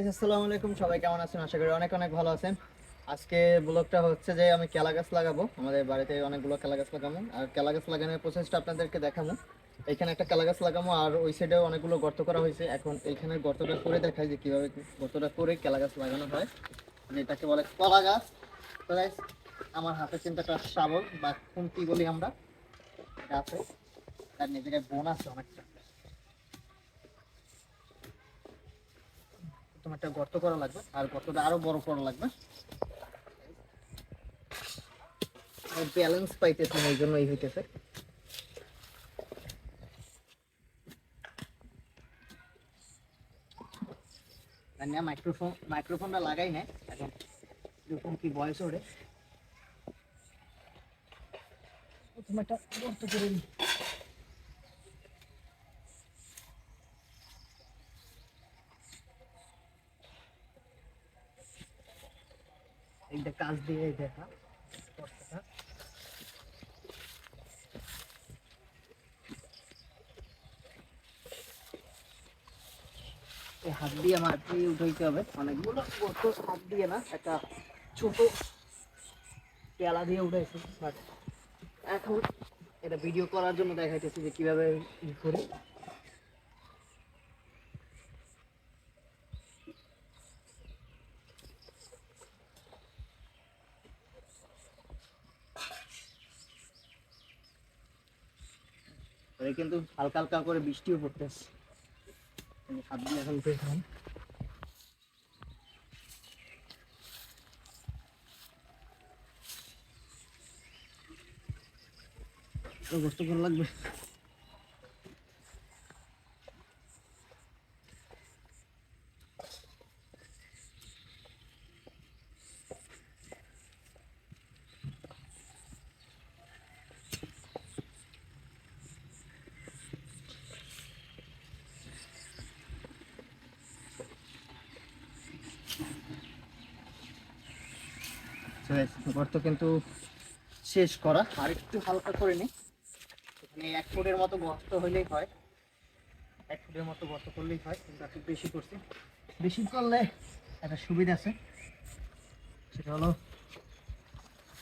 আসসালামু আলাইকুম, সবাই কেমন আছেন? আশা করি অনেক অনেক ভালো আছেন। আজকে ব্লগটা হচ্ছে যে আমি কেলা গাছ লাগাবো। আমাদের বাড়িতে অনেকগুলো কেলা গাছ লাগাবো, আর কেলা গাছ লাগানোর প্রসেসটা আপনাদেরকে দেখাবো। এখানে একটা কেলা গাছ লাগাবো, আর ওই সাইডেও অনেকগুলো গর্ত করা হয়েছে। এখন এইখানে গর্তটা করে দেখাই যে কিভাবে গর্তটা করে কেলা গাছ লাগানো হয়, যেটাকে বলে কলা গাছ। তো guys, আমার হাতে কিন্তু একটা শাবল বা খুন্তি বলি আমরা, এটা আছে। তার নিজের বোন আছে অনেকটা। তোমার একটা গর্ত করা লাগবে, আর গর্তটা আরো বড় করা লাগবে। ব্যালেন্স পাইতেছি না, এই জন্যই হইতেছে। মাইক্রোফোনটা লাগাই না এখন, এরকম কি ভয়েস ওঠে। প্রথমে একটা গর্ত করে নিই। এইটা কাজ দিয়ে দেখা গর্তটা। এই হাত দিয়ে মাটি উঠাইতে হবে, অনেকগুলো গর্ত হাত দিয়ে না, একটা ছোট পেলা দিয়ে উঠাইছি। বাট এখন এটা ভিডিও করার জন্য দেখাইতেছি যে কিভাবে ই করি। কিন্তু হালকা হালকা করে বৃষ্টিও পড়তেছে, হাত দিয়ে এখন উঠেছিলাম। কষ্ট করা লাগবে। গর্ত কিন্তু শেষ করা, আর একটু হালকা করে নিই। এখানে 1 ফুটের মতো গর্ত হইলেই হয়, 1 ফুটের মতো গর্ত করলেই হয়, কিন্তু একটু বেশি করছি। বেশি করলে একটা সুবিধা আছে, সেটা হলো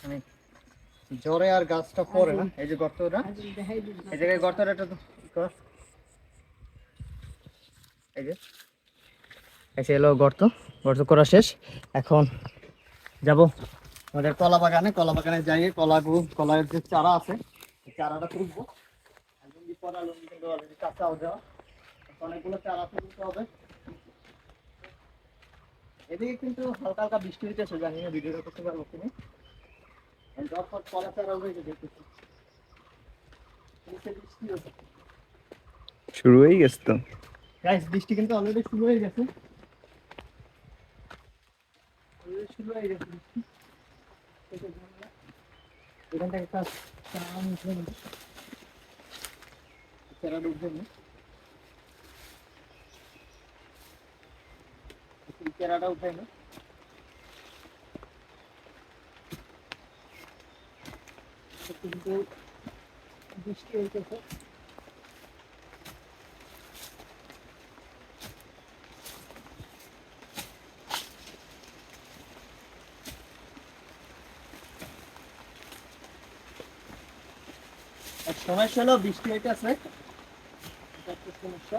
মানে জ্বরে আর গাছটা পড়ে না। এই যে গর্তটা, এই জায়গায় গর্তটা একটা এই যে এসে এলো গর্ত। গর্ত করা শেষ। এখন যাব আমাদের কলা বাগানে। কলা বাগানে যাই, কলার যে চারা আছে, চারাটা তুলবো। লুঙ্গি পরা, লুঙ্গি কিন্তু অলরেডি কাঁচাও দেওয়া, অনেকগুলো চারা তুলতে হবে। এদিকে কিন্তু হালকা হালকা বৃষ্টি হইতেছে, জানি না ভিডিওটা করতে পারবো কিনা। যখন কলা চারা উঠে দেখতেছি বৃষ্টি হচ্ছে, শুরু হয়ে গেছে তো। গাইস বৃষ্টি কিন্তু অলরেডি শুরু হয়ে গেছে। শুরু হয়ে গেছে বৃষ্টি। এখান থেকে একটা চারা উঠে নি, চারাটা উঠে নি, চারাটা উঠে নি। কিন্তু বৃষ্টি হইতেছে। আর সমস্যা হলো বৃষ্টি হইতেছে, এটা একটা সমস্যা।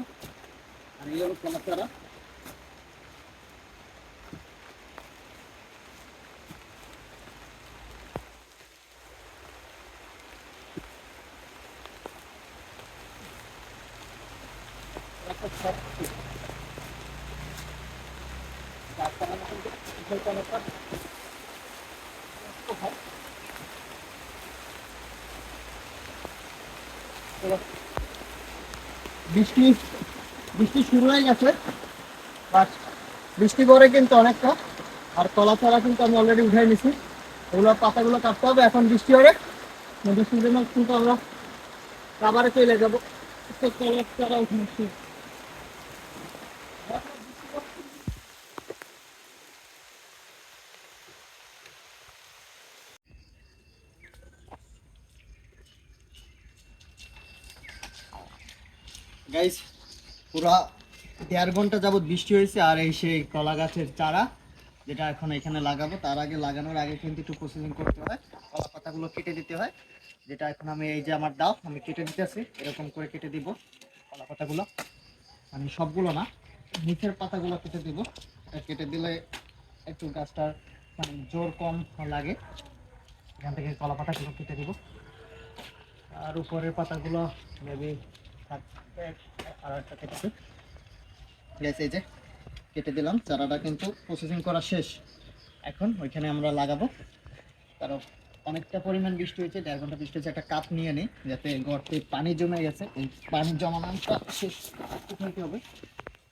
আর এই হলো কলা চারা। একটা শর্ট চারা মতন উঠে কলাটা হয়। এবার বৃষ্টি বৃষ্টি শুরু হয়ে গেছে, বাট বৃষ্টি পরে কিন্তু অনেকটা। আর কলা চারা কিন্তু আমি অলরেডি উঠাই নিছি, ওগুলো পাতাগুলো কাটতে হবে। এখন বৃষ্টি হবে, বৃষ্টির জন্য কিন্তু আমরা খাবারে চলে যাবো। তো কলা চারা উঠে নিচ্ছি। গাইস পুরা 1.5 ঘন্টা যাবত বৃষ্টি হয়েছে, আর এই সেই কলা গাছের চারা যেটা এখন এখানে লাগাবো, তার আগে লাগানোর আগে কিন্তু একটু প্রসেসিং করতে হয়, কলা পাতাগুলো কেটে দিতে হয়, যেটা এখন আমি এই যে আমার দাও আমি কেটে দিতেছি, এরকম করে কেটে দিব কলা পাতাগুলো, মানে সবগুলো না, নিচের পাতাগুলো কেটে দিব। এটা কেটে দিলে একটু গাছটার মানে জোর কম লাগে, এখান থেকে কলা পাতাগুলো কেটে দিব। আর উপরের পাতাগুলো মেবি আর একটা কেটেছি, ঠিক আছে, এই যে কেটে দিলাম। চারাটা কিন্তু প্রসেসিং করা শেষ, এখন ওইখানে আমরা লাগাবো। কারণ অনেকটা পরিমাণ বৃষ্টি হয়েছে, 1.5 ঘন্টা বৃষ্টি হয়েছে। একটা কাপ নিয়ে নিই, যাতে গর্তে পানি জমে গেছে, এই পানি জমানোটা শেষ করতে হবে।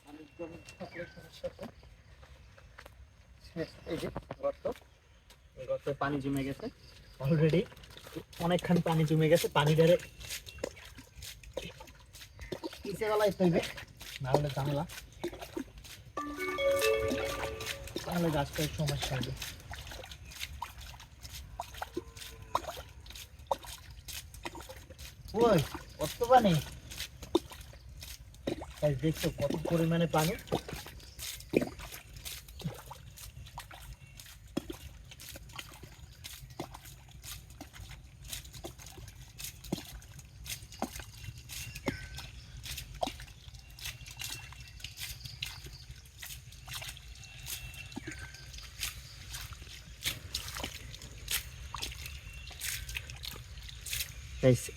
পানি জমে থাকলে সমস্যা হবে। এই যে গর্ত, এই গর্তে পানি জমে গেছে অলরেডি, অনেকখানি পানি জমে গেছে। পানি ধরে নিচে গলায় তৈবে, নাহলে ঝামেলা, তাহলে গাছটার সমস্যা হবে। ওই কত পানি, তাই দেখছো কত পরিমাণে পানি।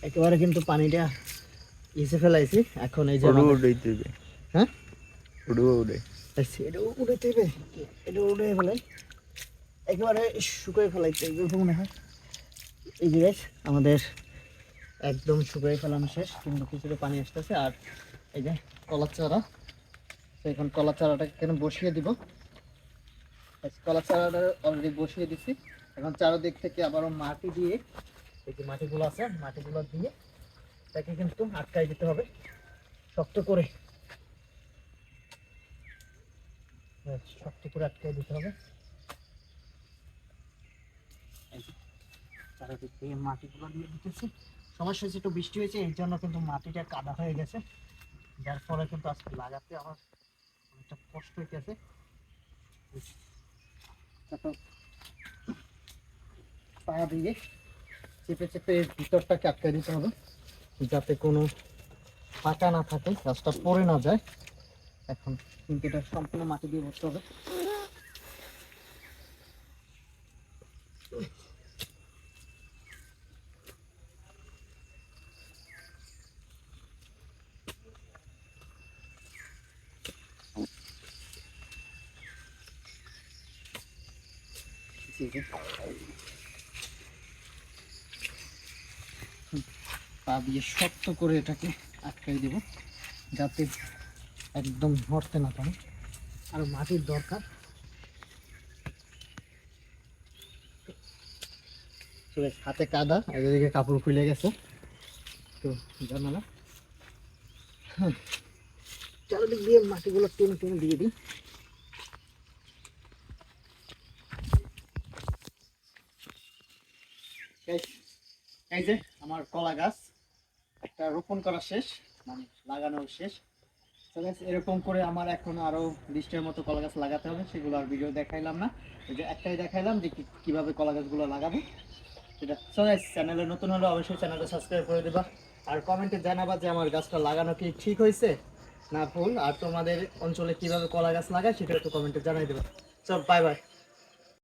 একেবারে কিন্তু পানিটা ইসে ফেলাইছি, এখন এই যে উড়াইতে হবে। হ্যাঁ উড়ে এটা উড়াইতে হবে, এটা উড়ে ফেলাই একেবারে শুকিয়ে ফেলাইতে মনে হয়। এই যে গাইস আমাদের একদম শুকিয়ে ফেলানো শেষ, কিন্তু কিছুটা পানি আসতেছে। আর এই যে কলার চারা, তো এখন কলার চারাটাকে এখানে বসিয়ে দিব। কলার চারাটা অলরেডি বসিয়ে দিছি, এখন চারদিক থেকে আবারও মাটি দিয়ে, এই যে মাটিগুলো আছে মাটিগুলো দিয়ে তাকে কিন্তু আটকাই দিতে হবে শক্ত করে, শক্ত করে আটকাই দিতে হবে। চারদিক থেকে মাটিগুলো দিয়ে দিতেছি। সমস্যা হচ্ছে একটু বৃষ্টি হয়েছে, এই জন্য কিন্তু মাটিটা কাদা হয়ে গেছে, যার ফলে কিন্তু আজকে লাগাতে আমার অনেকটা কষ্ট হইতেছে। তারপর পা দিয়ে চেপে চেপে ভিতরটাকে আটকে দিতে হবে, যাতে কোনো ফাঁকা না থাকে, গাছটা পড়ে না যায়। এখন কিন্তু এটা সম্পূর্ণ মাটি দিয়ে বসতে হবে। পা দিয়ে শক্ত করে এটাকে আটকাই দেব, যাতে একদম নড়তে না পারে। আর মাটির দরকার, হাতে কাদা, এদিকে কাপড় খুলে গেছে, তো জানো না। চারিদিক দিয়ে মাটিগুলো টেনে টেনে দিয়ে দিই। এই যে আমার কলা গাছ একটা রোপণ করা শেষ, মানে লাগানো শেষ। তো guys, এরকম করে আমার এখন আরো 20টার মতো কলা গাছ লাগাতে হবে, সেগুলো আর ভিডিও দেখাইলাম না, এই যে একটাই দেখাইলাম যে কিভাবে কলা গাছগুলো লাগাবো সেটা। সো গাইস, চ্যানেলে নতুন হলে অবশ্যই চ্যানেলটা সাবস্ক্রাইব করে দিবা, আর কমেন্টে জানাবা যে আমার গাছটা লাগানো কি ঠিক হয়েছে না ভুল, আর তোমাদের অঞ্চলে কিভাবে কলা গাছ লাগায় সেটা একটু কমেন্টে জানাই দেবা। সব বাই বাই।